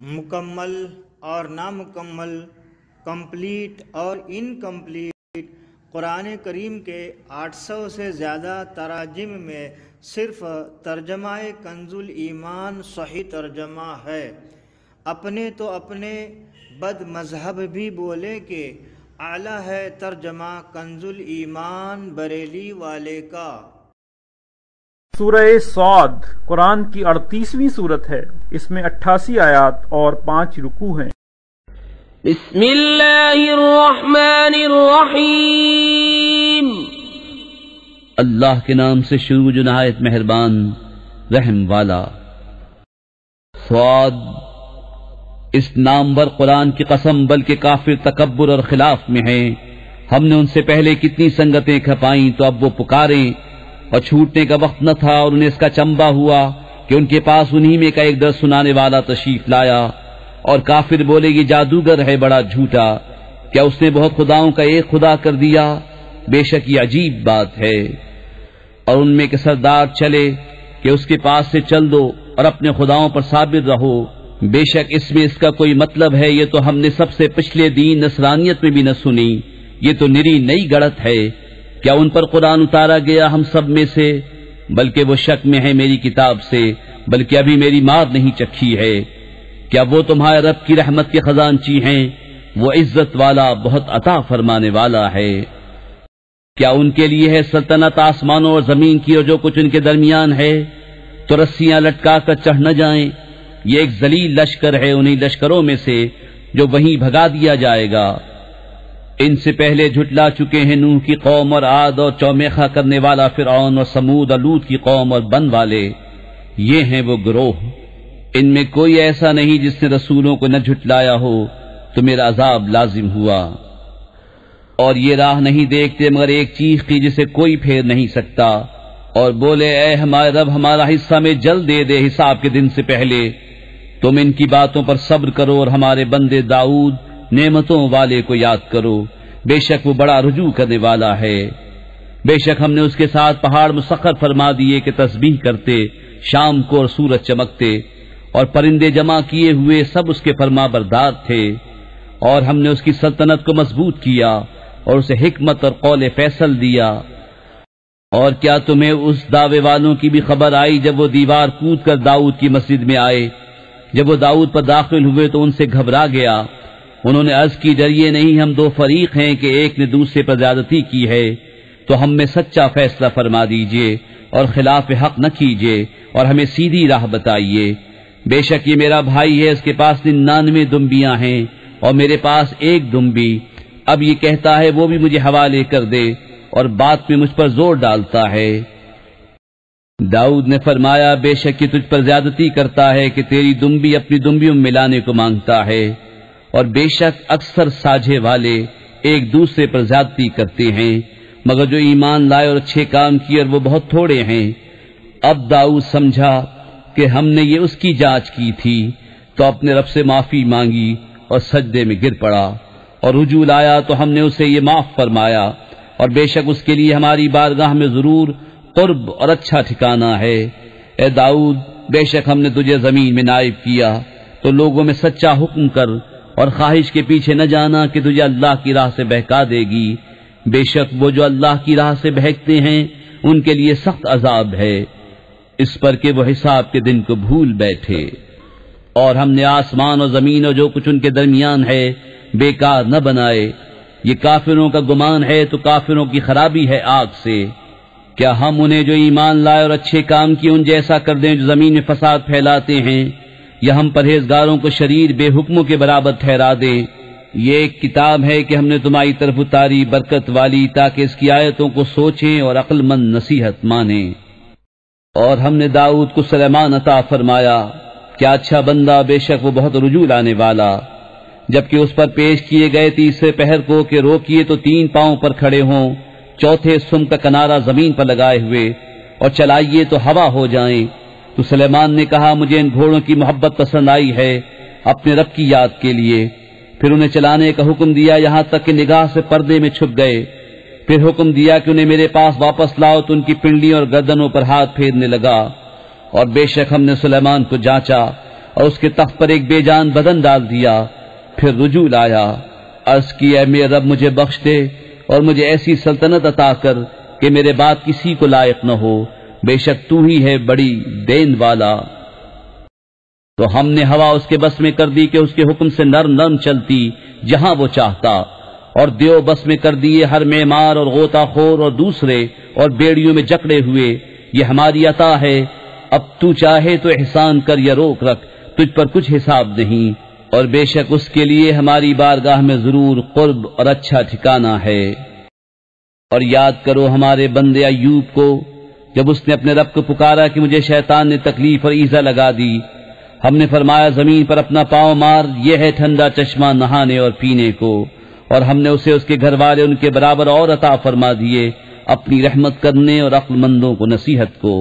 مکمل اور نامکمل، کمپلیٹ اور انکمپلیٹ، قرآن کریم کے 800 سے زیادہ تراجم میں صرف ترجمہ کنز الایمان صحیح ترجمہ ہے۔ اپنے تو اپنے بد مذہب بھی بولے کہ اعلیٰ ہے ترجمہ کنز الایمان بریلی والے کا۔ سورہ صاد قرآن کی 38ویں سورت ہے۔ اس میں 88 آیات اور 5 رکوع ہیں۔ بسم اللہ الرحمن الرحیم۔ اللہ کے نام سے شروع جو نہایت مہربان رحم والا۔ صاد، اس نامور قرآن کی قسم، بلکہ کافر تکبر اور خلاف میں ہیں۔ ہم نے ان سے پہلے کتنی سنگتیں کھپائیں تو اب وہ پکاریں، اور چھوٹنے کا وقت نہ تھا اور انہیں اس کا چمبا ہوا کہ ان کے پاس انہی میں کا ایک درس سنانے والا تشریف لایا۔ اور کافر بولے یہ جادوگر ہے بڑا جھوٹا، کیا اس نے بہت خداؤں کا ایک خدا کر دیا؟ بے شک یہ عجیب بات ہے۔ اور ان میں کے سردار چلے کہ اس کے پاس سے چل دو اور اپنے خداؤں پر صابر رہو، بے شک اس میں اس کا کوئی مطلب ہے، یہ تو ہم نے سب سے پچھلے دین نصرانیت میں بھی نہ سنی، یہ تو نری نئی گڑت ہے۔ کیا ان پر قرآن اتارا گیا ہم سب میں سے؟ بلکہ وہ شک میں ہے میری کتاب سے، بلکہ ابھی میری مار نہیں چکھی ہے۔ کیا وہ تمہارے رب کی رحمت کے خزانچی ہیں؟ وہ عزت والا بہت عطا فرمانے والا ہے۔ کیا ان کے لیے ہے سلطنت آسمانوں اور زمین کی اور جو کچھ ان کے درمیان ہے؟ تو رسیاں لٹکا کر چڑھ نہ جائیں۔ یہ ایک ذلیل لشکر ہے انہی لشکروں میں سے جو وہیں بھگا دیا جائے گا۔ ان سے پہلے جھٹلا چکے ہیں نوح کی قوم اور عاد اور چومیخا کرنے والا فرعون اور سمود اور لوط کی قوم اور بن والے، یہ ہیں وہ گروہ۔ ان میں کوئی ایسا نہیں جس نے رسولوں کو نہ جھٹلایا ہو تو میرا عذاب لازم ہوا۔ اور یہ راہ نہیں دیکھتے مگر ایک چیخ کی جسے کوئی پھیر نہیں سکتا، اور بولے اے ہمارے رب ہمارا حصہ میں جلد دے دے حساب کے دن سے پہلے۔ تم ان کی باتوں پر صبر کرو اور ہمارے بندے داؤد نعمتوں والے کو یاد کرو، بے شک وہ بڑا رجوع کرنے والا ہے۔ بے شک ہم نے اس کے ساتھ پہاڑ مسخر فرما دیے کہ تسبیح کرتے شام کو اور سورج چمکتے، اور پرندے جمع کیے ہوئے سب اس کے فرما بردار تھے۔ اور ہم نے اس کی سلطنت کو مضبوط کیا اور اسے حکمت اور قول فیصل دیا۔ اور کیا تمہیں اس دعوے والوں کی بھی خبر آئی جب وہ دیوار کود کر داؤد کی مسجد میں آئے؟ جب وہ داؤد پر داخل ہوئے تو ان سے گھبرا گیا۔ انہوں نے عرض کی ڈریے نہیں، ہم دو فریق ہیں کہ ایک نے دوسرے پر زیادتی کی ہے، تو ہم میں سچا فیصلہ فرما دیجئے اور خلاف حق نہ کیجئے اور ہمیں سیدھی راہ بتائیے۔ بے شک یہ میرا بھائی ہے، اس کے پاس 99 دمبیاں ہیں اور میرے پاس ایک دمبی۔ اب یہ کہتا ہے وہ بھی مجھے حوالے کر دے، اور بات میں مجھ پر زور ڈالتا ہے۔ داؤد نے فرمایا بے شک یہ تجھ پر زیادتی کرتا ہے کہ تیری دمبی اپنی دمبیوں میں ملانے کو مانگتا ہے، اور بے شک اکثر ساجھے والے ایک دوسرے پر زیادتی کرتے ہیں، مگر جو ایمان لائے اور اچھے کام کیے اور وہ بہت تھوڑے ہیں۔ اب داؤد سمجھا کہ ہم نے یہ اس کی جانچ کی تھی، تو اپنے رب سے معافی مانگی اور سجدے میں گر پڑا، اور رجوع لایا تو ہم نے اسے یہ معاف فرمایا، اور بے شک اس کے لیے ہماری بارگاہ میں ضرور قرب اور اچھا ٹھکانہ ہے۔ اے داؤد، بے شک ہم نے تجھے زمین میں نائب کیا، تو لوگوں میں سچا حکم کر اور خواہش کے پیچھے نہ جانا کہ تجھے اللہ کی راہ سے بہکا دے گی۔ بے شک وہ جو اللہ کی راہ سے بہکتے ہیں ان کے لیے سخت عذاب ہے، اس پر کہ وہ حساب کے دن کو بھول بیٹھے۔ اور ہم نے آسمان اور زمین اور جو کچھ ان کے درمیان ہے بیکار نہ بنائے۔ یہ کافروں کا گمان ہے تو کافروں کی خرابی ہے آگ سے۔ کیا ہم انہیں جو ایمان لائے اور اچھے کام کیے ان جیسا کر دیں جو زمین میں فساد پھیلاتے ہیں، یا ہم پرہیزگاروں کو شریر بے حکموں کے برابر ٹھہرا دیں؟ یہ ایک کتاب ہے کہ ہم نے تمہاری طرف اتاری برکت والی، تاکہ اس کی آیتوں کو سوچیں اور عقل مند نصیحت مانیں۔ اور ہم نے داؤد کو سلیمان عطا فرمایا، کیا اچھا بندہ، بے شک وہ بہت رجوع لانے والا۔ جبکہ اس پر پیش کیے گئے تیسرے پہر کو کہ روکیے تو 3 پاؤں پر کھڑے ہوں، چوتھے سم کا کنارہ زمین پر لگائے ہوئے، اور چلائیے تو ہوا ہو جائیں، تو سلیمان نے کہا مجھے ان گھوڑوں کی محبت پسند آئی ہے اپنے رب کی یاد کے لیے۔ پھر انہیں چلانے کا حکم دیا یہاں تک کہ نگاہ سے پردے میں چھپ گئے۔ پھر حکم دیا کہ انہیں میرے پاس واپس لاؤ، تو ان کی پنڈلیوں اور گردنوں پر ہاتھ پھیرنے لگا۔ اور بے شک ہم نے سلیمان کو جانچا اور اس کے تخت پر ایک بے جان بدن ڈال دیا. پھر رجوع لایا. عرض کی اے میرے رب مجھے بخش دے اور مجھے ایسی سلطنت عطا کر کہ میرے بعد کسی کو لائق نہ ہو، بے شک تو ہی ہے بڑی دین والا. تو ہم نے ہوا اس کے بس میں کر دی کہ اس کے حکم سے نرم نرم چلتی جہاں وہ چاہتا، اور دیو بس میں کر دیے ہر معمار اور غوطہ خور اور دوسرے اور بیڑیوں میں جکڑے ہوئے. یہ ہماری عطا ہے، اب تو چاہے تو احسان کر یا روک رکھ، تجھ پر کچھ حساب نہیں، اور بے شک اس کے لیے ہماری بارگاہ میں ضرور قرب اور اچھا ٹھکانہ ہے. اور یاد کرو ہمارے بندے ایوب کو، جب اس نے اپنے رب کو پکارا کہ مجھے شیطان نے تکلیف اور ایذا لگا دی. ہم نے فرمایا زمین پر اپنا پاؤں مار، یہ ہے ٹھنڈا چشمہ نہانے اور پینے کو. اور ہم نے اسے اس کے گھر والے ان کے برابر اور عطا فرما دیے، اپنی رحمت کرنے اور عقل مندوں کو نصیحت کو.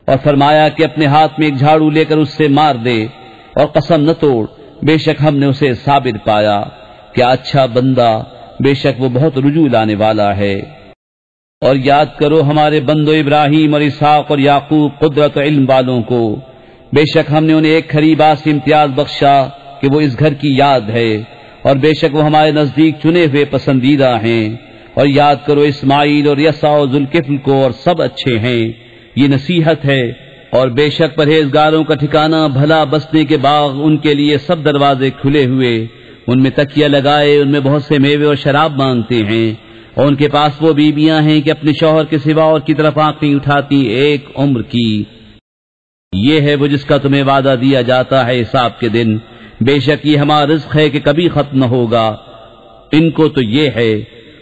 اور فرمایا کہ اپنے ہاتھ میں ایک جھاڑو لے کر اس سے مار دے، اور قسم نہ توڑ، بے شک ہم نے اسے صابر پایا. کیا اچھا بندہ، بے شک وہ بہت رجوع لانے والا ہے. اور یاد کرو ہمارے بندو ابراہیم اور اسحاق اور یعقوب قدرت و علم والوں کو، بے شک ہم نے انہیں ایک کھری بات سے امتیاز بخشا کہ وہ اس گھر کی یاد ہے، اور بے شک وہ ہمارے نزدیک چنے ہوئے پسندیدہ ہیں. اور یاد کرو اسماعیل اور یسع اور ذوالکفل کو، اور سب اچھے ہیں. یہ نصیحت ہے. اور بے شک پرہیزگاروں کا ٹھکانہ بھلا بسنے کے باغ، ان کے لیے سب دروازے کھلے ہوئے، ان میں تکیہ لگائے، ان میں بہت سے میوے اور شراب مانگتے ہیں. اور ان کے پاس وہ بیویاں ہیں کہ اپنے شوہر کے سوا اور کی طرف آنکھ نہیں اٹھاتی ایک عمر کی. یہ ہے وہ جس کا تمہیں وعدہ دیا جاتا ہے حساب کے دن. بے شک یہ ہمارا رزق ہے کہ کبھی ختم نہ ہوگا. ان کو تو یہ ہے.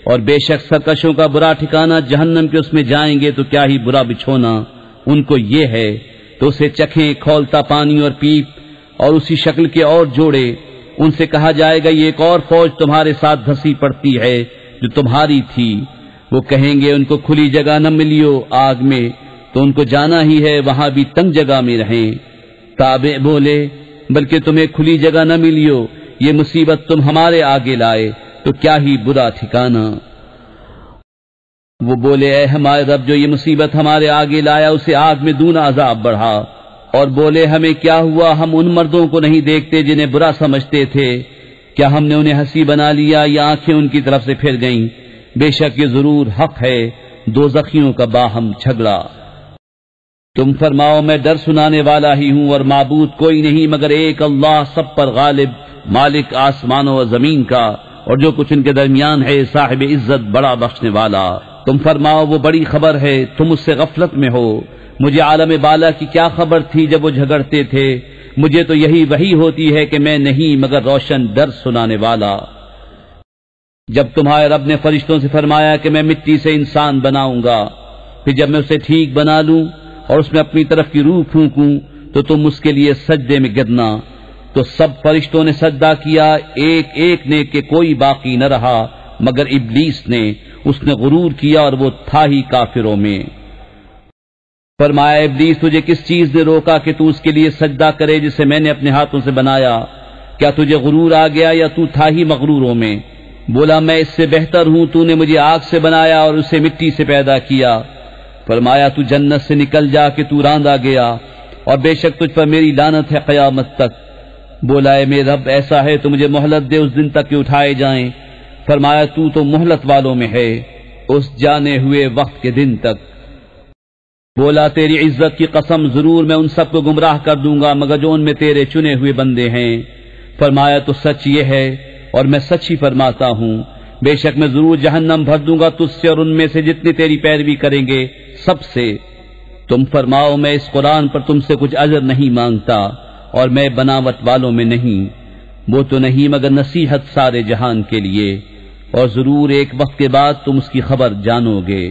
اور بے شک سرکشوں کا برا ٹھکانہ جہنم کے، اس میں جائیں گے تو کیا ہی برا بچھونا ان کو یہ ہے. تو اسے چکھیں کھولتا پانی اور پیپ، اور اسی شکل کے اور جوڑے. ان سے کہا جائے گا یہ ایک اور فوج تمہارے ساتھ دھسی پڑتی ہے جو تمہاری تھی. وہ کہیں گے ان کو کھلی جگہ نہ ملیو آگ میں، تو ان کو جانا ہی ہے وہاں بھی تنگ جگہ میں رہیں. تابع بولے بلکہ تمہیں کھلی جگہ نہ ملیو، یہ مصیبت تم ہمارے آگے لائے تو کیا ہی برا ٹھکانہ. وہ بولے اے ہمارے رب جو یہ مصیبت ہمارے آگے لایا اسے آگ میں دونا عذاب بڑھا. اور بولے ہمیں کیا ہوا، ہم ان مردوں کو نہیں دیکھتے جنہیں برا سمجھتے تھے، کیا ہم نے انہیں ہنسی بنا لیا یا آنکھیں ان کی طرف سے پھر گئیں. بے شک یہ ضرور حق ہے دوزخیوں کا باہم جھگڑا. تم فرماؤ میں ڈر سنانے والا ہی ہوں، اور معبود کوئی نہیں مگر ایک اللہ، سب پر غالب، مالک آسمانوں و زمین کا اور جو کچھ ان کے درمیان ہے، صاحب عزت بڑا بخشنے والا. تم فرماؤ وہ بڑی خبر ہے، تم اس سے غفلت میں ہو. مجھے عالم بالا کی کیا خبر تھی جب وہ جھگڑتے تھے. مجھے تو یہی وحی ہوتی ہے کہ میں نہیں مگر روشن ڈر سنانے والا. جب تمہارے رب نے فرشتوں سے فرمایا کہ میں مٹی سے انسان بناؤں گا، پھر جب میں اسے ٹھیک بنا لوں اور اس میں اپنی طرف کی روح پھونکوں تو تم اس کے لیے سجدے میں گرنا. تو سب فرشتوں نے سجدہ کیا، ایک ایک نے کہ کوئی باقی نہ رہا مگر ابلیس نے. اس نے غرور کیا اور وہ تھا ہی کافروں میں. فرمایا ابلیس تجھے کس چیز نے روکا کہ تو اس کے لیے سجدہ کرے جسے میں نے اپنے ہاتھوں سے بنایا؟ کیا تجھے غرور آ گیا یا تو تھا ہی مغروروں میں؟ بولا میں اس سے بہتر ہوں، تو نے مجھے آگ سے بنایا اور اسے مٹی سے پیدا کیا. فرمایا تو جنت سے نکل جا کہ تو راندا گیا، اور بے شک تجھ پر میری لعنت ہے قیامت تک. بولا اے میرے رب ایسا ہے تو مجھے مہلت دے اس دن تک کہ اٹھائے جائیں. فرمایا تو مہلت والوں میں ہے اس جانے ہوئے وقت کے دن تک. بولا تیری عزت کی قسم ضرور میں ان سب کو گمراہ کر دوں گا مگر جو ان میں تیرے چنے ہوئے بندے ہیں. فرمایا تو سچ یہ ہے اور میں سچ ہی فرماتا ہوں، بے شک میں ضرور جہنم بھر دوں گا تجھ سے اور ان میں سے جتنی تیری پیروی کریں گے سب سے. تم فرماؤ میں اس قرآن پر تم سے کچھ اجر نہیں مانگتا اور میں بناوٹ والوں میں نہیں. وہ تو نہیں مگر نصیحت سارے جہان کے لیے، اور ضرور ایک وقت کے بعد تم اس کی خبر جانو گے.